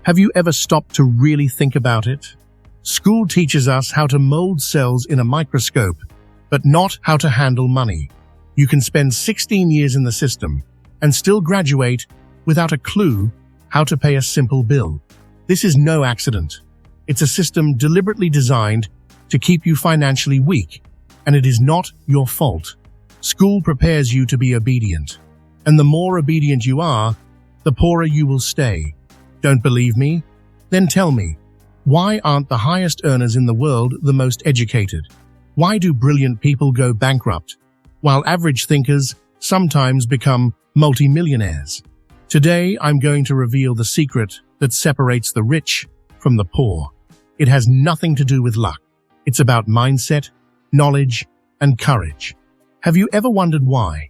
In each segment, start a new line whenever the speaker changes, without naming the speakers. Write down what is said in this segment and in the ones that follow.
Have you ever stopped to really think about it? School teaches us how to mold cells in a microscope, but not how to handle money. You can spend 16 years in the system and still graduate without a clue how to pay a simple bill. This is no accident. It's a system deliberately designed to keep you financially weak, and it is not your fault. School prepares you to be obedient, and the more obedient you are, the poorer you will stay. Don't believe me? Then tell me, why aren't the highest earners in the world the most educated? Why do brilliant people go bankrupt, while average thinkers sometimes become multimillionaires? Today, I'm going to reveal the secret that separates the rich from the poor. It has nothing to do with luck. It's about mindset, knowledge, and courage. Have you ever wondered why,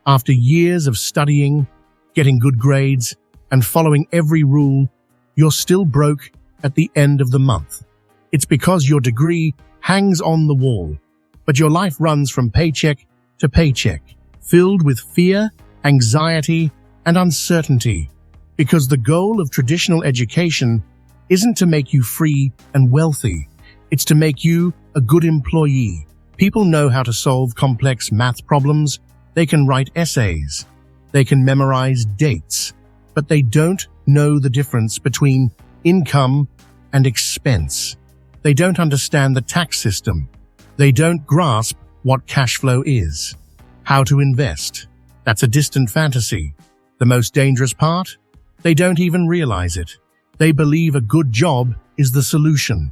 after years of studying, getting good grades, and following every rule, you're still broke at the end of the month? It's because your degree hangs on the wall, but your life runs from paycheck to paycheck, filled with fear, anxiety, and uncertainty, because the goal of traditional education isn't to make you free and wealthy. It's to make you a good employee. People know how to solve complex math problems, they can write essays, they can memorize dates, but they don't know the difference between income and expense. They don't understand the tax system. They don't grasp what cash flow is. How to invest. That's a distant fantasy. The most dangerous part? They don't even realize it. They believe a good job is the solution.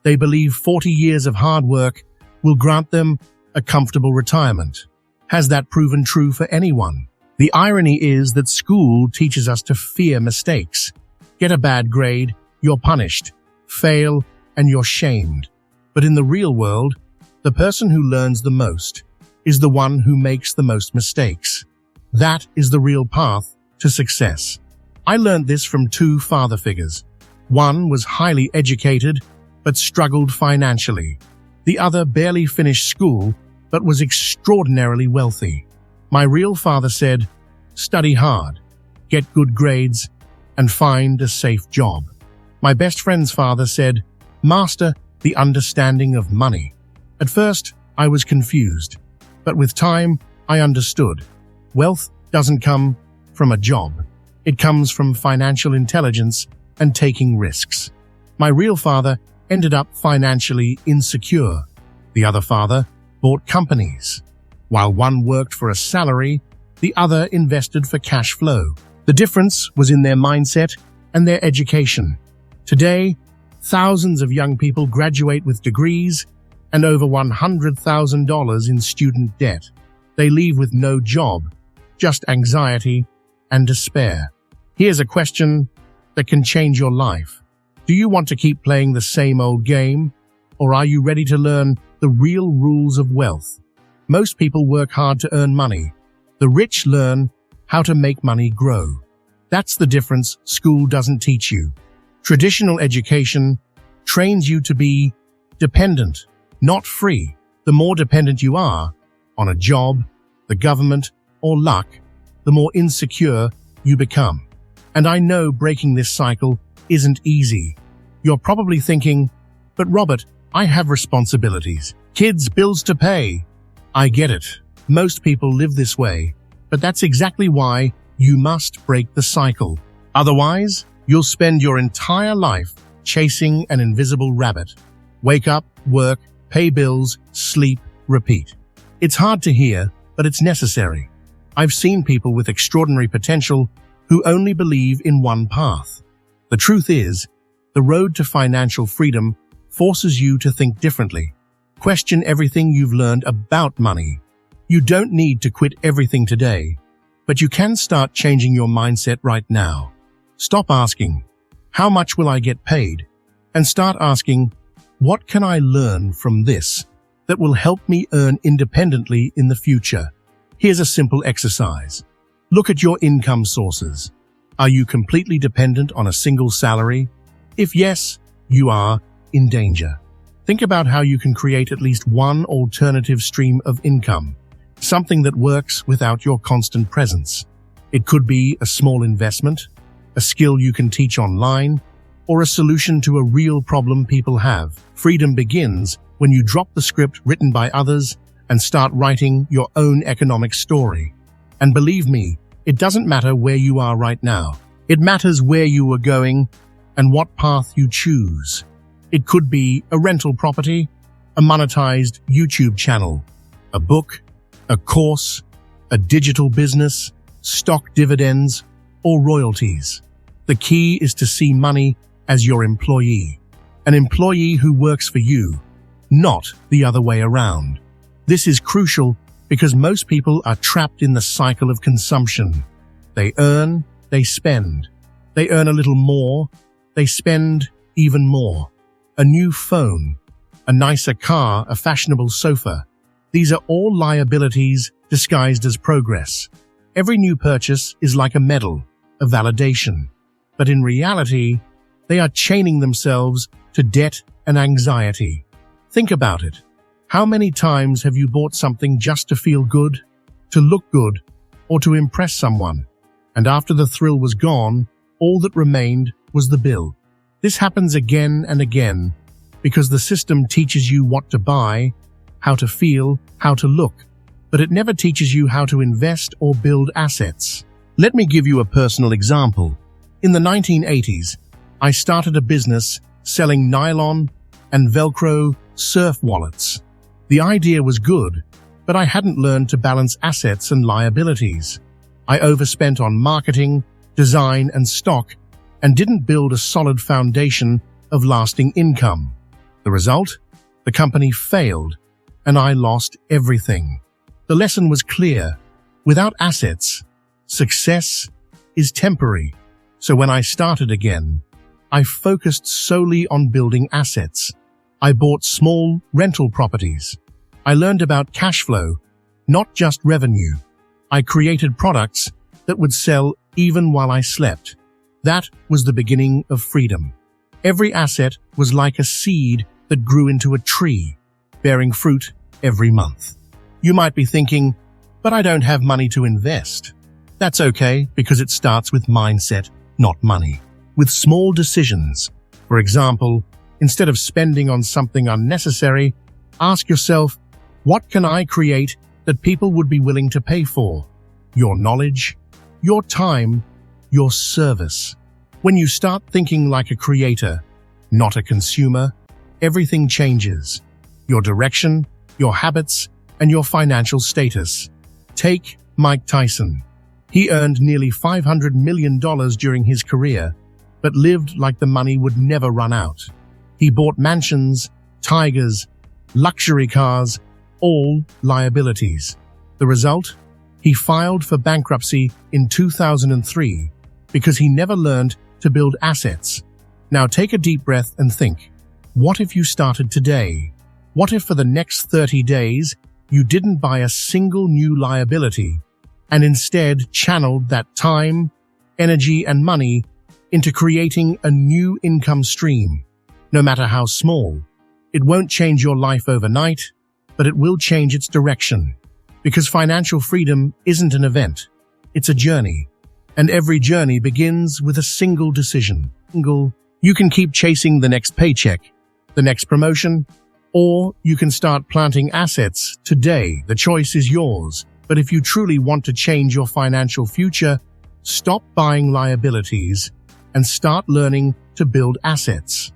They believe 40 years of hard work will grant them a comfortable retirement. Has that proven true for anyone? The irony is that school teaches us to fear mistakes. Get a bad grade, you're punished. Fail, and you're shamed. But in the real world, the person who learns the most is the one who makes the most mistakes. That is the real path to success. I learned this from two father figures. One was highly educated, but struggled financially. The other barely finished school, but was extraordinarily wealthy. My real father said, "Study hard, get good grades, and find a safe job." My best friend's father said, "Master the understanding of money." At first, I was confused, but with time, I understood. Wealth doesn't come from a job. It comes from financial intelligence and taking risks. My real father ended up financially insecure. The other father bought companies. While one worked for a salary, the other invested for cash flow. The difference was in their mindset and their education. Today, thousands of young people graduate with degrees and over $100,000 in student debt. They leave with no job, just anxiety and despair. Here's a question that can change your life. Do you want to keep playing the same old game, or are you ready to learn the real rules of wealth? Most people work hard to earn money. The rich learn how to make money grow. That's the difference school doesn't teach you. Traditional education trains you to be dependent, not free. The more dependent you are on a job, the government, or luck, the more insecure you become. And I know breaking this cycle isn't easy. You're probably thinking, "But Robert, I have responsibilities. Kids, bills to pay." I get it. Most people live this way, but that's exactly why you must break the cycle. Otherwise, you'll spend your entire life chasing an invisible rabbit. Wake up, work, pay bills, sleep, repeat. It's hard to hear, but it's necessary. I've seen people with extraordinary potential who only believe in one path. The truth is, the road to financial freedom forces you to think differently. Question everything you've learned about money. You don't need to quit everything today, but you can start changing your mindset right now. Stop asking, "How much will I get paid?" and start asking, "What can I learn from this that will help me earn independently in the future?" Here's a simple exercise. Look at your income sources. Are you completely dependent on a single salary? If yes, you are in danger. Think about how you can create at least one alternative stream of income, something that works without your constant presence. It could be a small investment, a skill you can teach online, or a solution to a real problem people have. Freedom begins when you drop the script written by others and start writing your own economic story. And believe me, it doesn't matter where you are right now. It matters where you are going and what path you choose. It could be a rental property, a monetized YouTube channel, a book, a course, a digital business, stock dividends, or royalties. The key is to see money as your employee, an employee who works for you, not the other way around. This is crucial because most people are trapped in the cycle of consumption. They earn, they spend. They earn a little more, they spend even more. A new phone, a nicer car, a fashionable sofa. These are all liabilities disguised as progress. Every new purchase is like a medal, a validation. But in reality, they are chaining themselves to debt and anxiety. Think about it. How many times have you bought something just to feel good, to look good, or to impress someone? And after the thrill was gone, all that remained was the bill. This happens again and again because the system teaches you what to buy, how to feel, how to look, but it never teaches you how to invest or build assets. Let me give you a personal example. In the 1980s, I started a business selling nylon and Velcro surf wallets. The idea was good, but I hadn't learned to balance assets and liabilities. I overspent on marketing, design, and stock, and didn't build a solid foundation of lasting income. The result? The company failed, and I lost everything. The lesson was clear. Without assets, success is temporary. So when I started again, I focused solely on building assets. I bought small rental properties. I learned about cash flow, not just revenue. I created products that would sell even while I slept. That was the beginning of freedom. Every asset was like a seed that grew into a tree, bearing fruit every month. You might be thinking, but I don't have money to invest. That's okay, because it starts with mindset, not money. With small decisions. For example, instead of spending on something unnecessary, ask yourself, what can I create that people would be willing to pay for? Your knowledge, your time, your service. When you start thinking like a creator, not a consumer, everything changes. Your direction, your habits, and your financial status. Take Mike Tyson. He earned nearly $500 million during his career, but lived like the money would never run out. He bought mansions, tigers, luxury cars, all liabilities. The result? He filed for bankruptcy in 2003 because he never learned to build assets. Now take a deep breath and think, what if you started today? What if for the next 30 days you didn't buy a single new liability and instead channeled that time, energy, and money into creating a new income stream? No matter how small, it won't change your life overnight, but it will change its direction. Because financial freedom isn't an event, it's a journey. And every journey begins with a single decision. You can keep chasing the next paycheck, the next promotion, or you can start planting assets today. The choice is yours. But if you truly want to change your financial future, stop buying liabilities and start learning to build assets.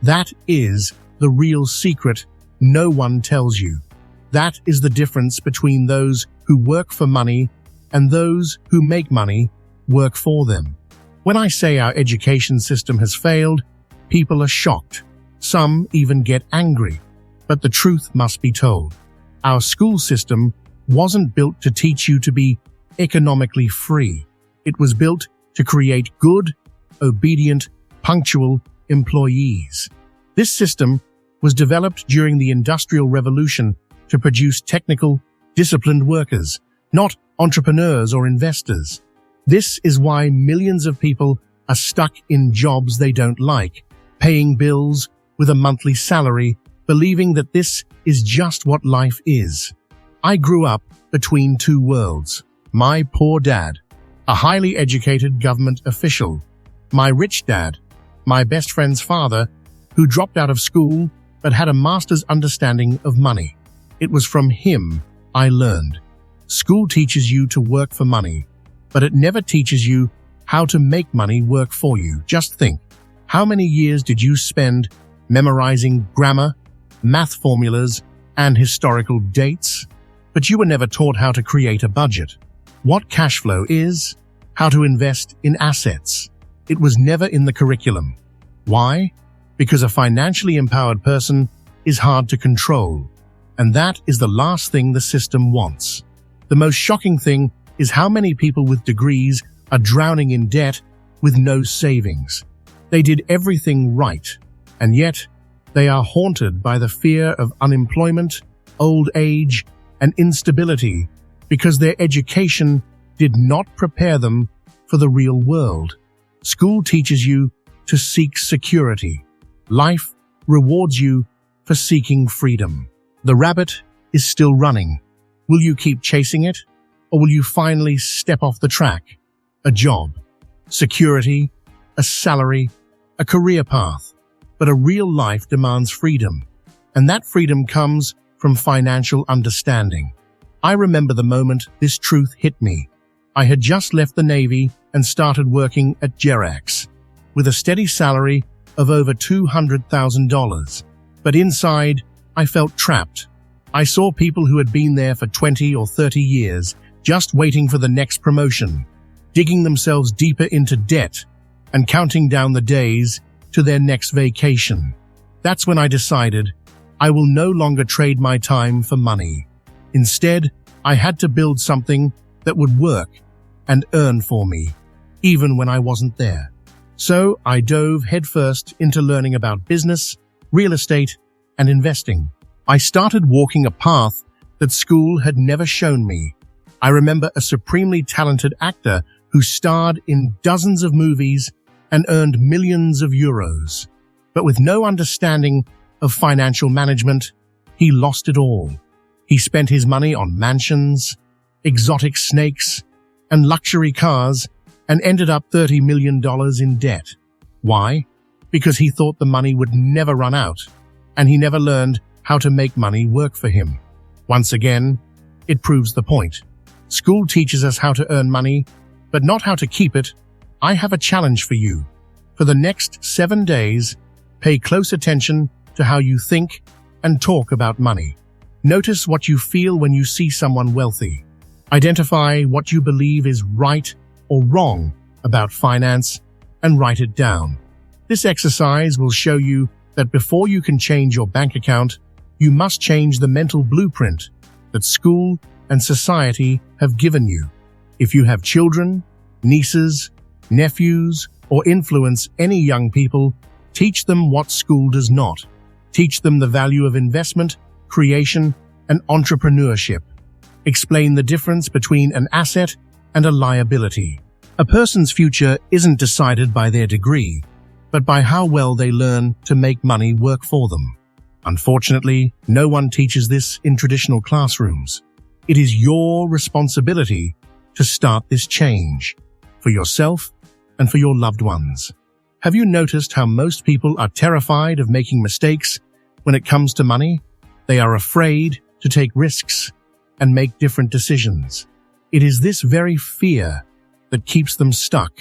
That is the real secret no one tells you. That is the difference between those who work for money and those who make money work for them. When I say our education system has failed, people are shocked. Some even get angry. But the truth must be told. Our school system wasn't built to teach you to be economically free. It was built to create good, obedient, punctual employees. This system was developed during the Industrial Revolution to produce technical, disciplined workers, not entrepreneurs or investors. This is why millions of people are stuck in jobs they don't like, paying bills with a monthly salary, believing that this is just what life is. I grew up between two worlds. My poor dad, a highly educated government official. My rich dad, my best friend's father, who dropped out of school but had a master's understanding of money. It was from him I learned. School teaches you to work for money, but it never teaches you how to make money work for you. Just think, how many years did you spend memorizing grammar, math formulas, and historical dates? But you were never taught how to create a budget, what cash flow is, how to invest in assets. It was never in the curriculum. Why? Because a financially empowered person is hard to control, and that is the last thing the system wants. The most shocking thing is how many people with degrees are drowning in debt with no savings. They did everything right, and yet they are haunted by the fear of unemployment, old age, and instability because their education did not prepare them for the real world. School teaches you to seek security. Life rewards you for seeking freedom. The rabbit is still running. Will you keep chasing it, or will you finally step off the track? A job, security, a salary, a career path. But a real life demands freedom, and that freedom comes from financial understanding. I remember the moment this truth hit me. I had just left the Navy and started working at Xerox, with a steady salary of over $200,000. But inside, I felt trapped. I saw people who had been there for 20 or 30 years, just waiting for the next promotion, digging themselves deeper into debt and counting down the days to their next vacation. That's when I decided I will no longer trade my time for money. Instead, I had to build something that would work and earn for me, even when I wasn't there. So I dove headfirst into learning about business, real estate, and investing. I started walking a path that school had never shown me. I remember a supremely talented actor who starred in dozens of movies and earned millions of euros. But with no understanding of financial management, he lost it all. He spent his money on mansions, exotic snakes, and luxury cars and ended up $30 million in debt. Why? Because he thought the money would never run out, and he never learned how to make money work for him. Once again, it proves the point. School teaches us how to earn money, but not how to keep it. I have a challenge for you. For the next 7 days, pay close attention to how you think and talk about money. Notice what you feel when you see someone wealthy. Identify what you believe is right or wrong about finance and write it down. This exercise will show you that before you can change your bank account, you must change the mental blueprint that school and society have given you. If you have children, nieces, nephews, or influence any young people, teach them what school does not. Teach them the value of investment, creation, and entrepreneurship. Explain the difference between an asset and a liability. A person's future isn't decided by their degree, but by how well they learn to make money work for them. Unfortunately, no one teaches this in traditional classrooms. It is your responsibility to start this change, for yourself and for your loved ones. Have you noticed how most people are terrified of making mistakes when it comes to money? They are afraid to take risks and make different decisions. It is this very fear that keeps them stuck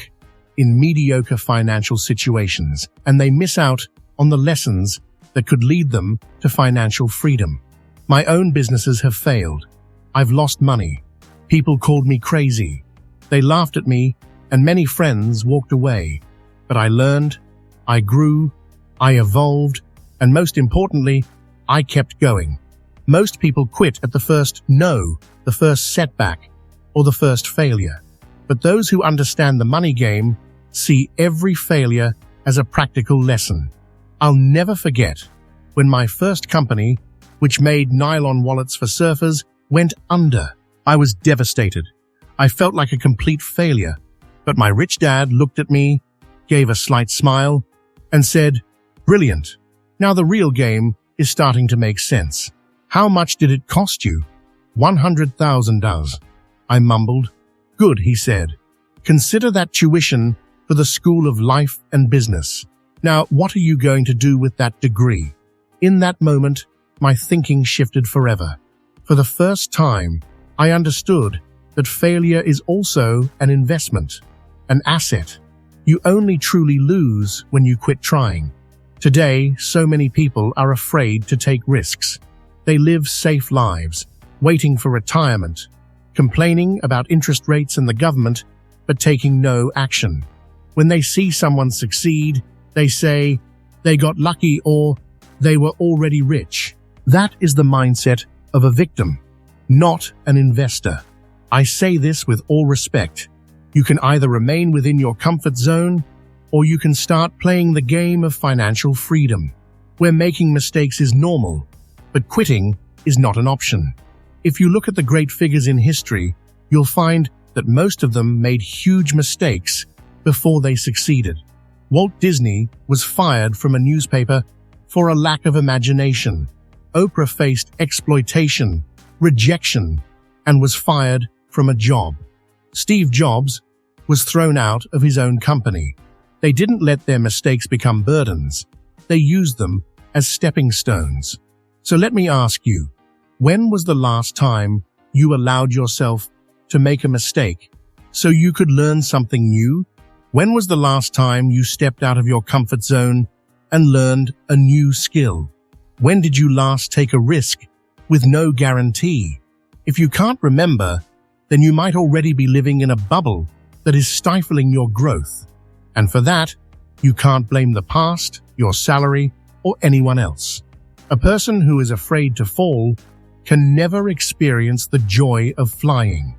in mediocre financial situations, and they miss out on the lessons that could lead them to financial freedom. My own businesses have failed. I've lost money. People called me crazy. They laughed at me, and many friends walked away. But I learned, I grew, I evolved, and most importantly, I kept going. Most people quit at the first no, the first setback, or the first failure. But those who understand the money game see every failure as a practical lesson. I'll never forget when my first company, which made nylon wallets for surfers, went under. I was devastated. I felt like a complete failure. But my rich dad looked at me, gave a slight smile, and said, "Brilliant. Now the real game is starting to make sense. How much did it cost you?" $100,000. I mumbled. "Good," he said. "Consider that tuition for the School of Life and Business." Now, what are you going to do with that degree? In that moment, my thinking shifted forever. For the first time, I understood that failure is also an investment, an asset. You only truly lose when you quit trying. Today, so many people are afraid to take risks. They live safe lives, waiting for retirement, complaining about interest rates and the government, but taking no action. When they see someone succeed, they say they got lucky or they were already rich. That is the mindset of a victim, not an investor. I say this with all respect. You can either remain within your comfort zone, or you can start playing the game of financial freedom, where making mistakes is normal, but quitting is not an option. If you look at the great figures in history, you'll find that most of them made huge mistakes before they succeeded. Walt Disney was fired from a newspaper for a lack of imagination. Oprah faced exploitation, rejection, and was fired from a job. Steve Jobs was thrown out of his own company. They didn't let their mistakes become burdens. They used them as stepping stones. So let me ask you, when was the last time you allowed yourself to make a mistake so you could learn something new? When was the last time you stepped out of your comfort zone and learned a new skill? When did you last take a risk with no guarantee? If you can't remember, then you might already be living in a bubble that is stifling your growth. And for that, you can't blame the past, your salary, or anyone else. A person who is afraid to fall can never experience the joy of flying.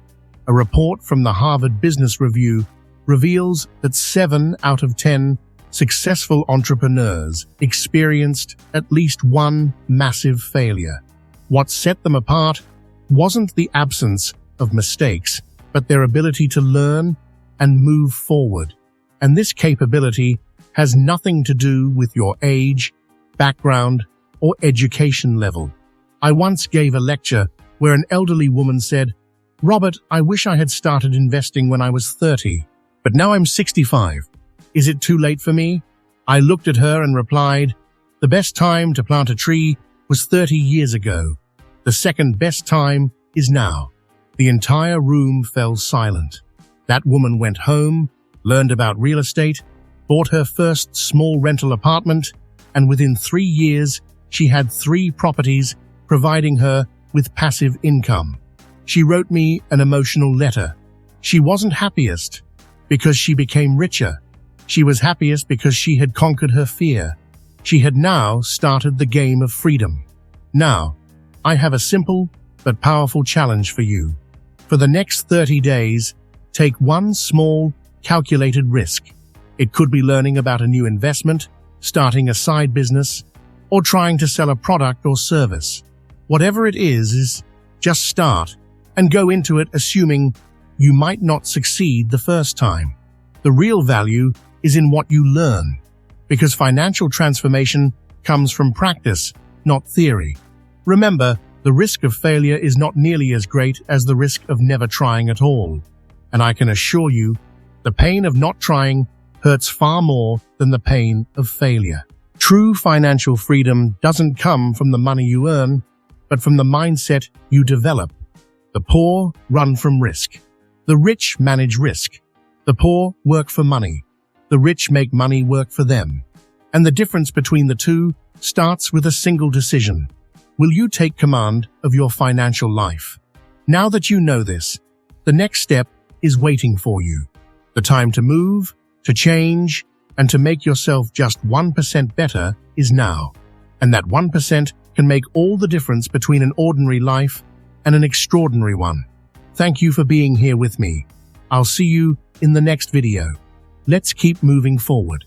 A report from the Harvard Business Review reveals that 7 out of 10 successful entrepreneurs experienced at least one massive failure. What set them apart wasn't the absence of mistakes, but their ability to learn and move forward. And this capability has nothing to do with your age, background, or education level. I once gave a lecture where an elderly woman said, "Robert, I wish I had started investing when I was 30, but now I'm 65. Is it too late for me?" I looked at her and replied, "The best time to plant a tree was 30 years ago. The second best time is now." The entire room fell silent. That woman went home, learned about real estate, bought her first small rental apartment, and within 3 years, she had 3 properties providing her with passive income. She wrote me an emotional letter. She wasn't happiest because she became richer. She was happiest because she had conquered her fear. She had now started the game of freedom. Now, I have a simple but powerful challenge for you. For the next 30 days, take one small, calculated risk. It could be learning about a new investment, starting a side business, or trying to sell a product or service. Whatever it is just start and go into it assuming you might not succeed the first time. The real value is in what you learn, because financial transformation comes from practice, not theory. Remember, the risk of failure is not nearly as great as the risk of never trying at all. And I can assure you, the pain of not trying hurts far more than the pain of failure. True financial freedom doesn't come from the money you earn, but from the mindset you develop. The poor run from risk. The rich manage risk. The poor work for money. The rich make money work for them. And the difference between the two starts with a single decision. Will you take command of your financial life? Now that you know this, the next step is waiting for you. The time to move, to change, and to make yourself just 1% better is now. And that 1% can make all the difference between an ordinary life and an extraordinary one. Thank you for being here with me. I'll see you in the next video. Let's keep moving forward.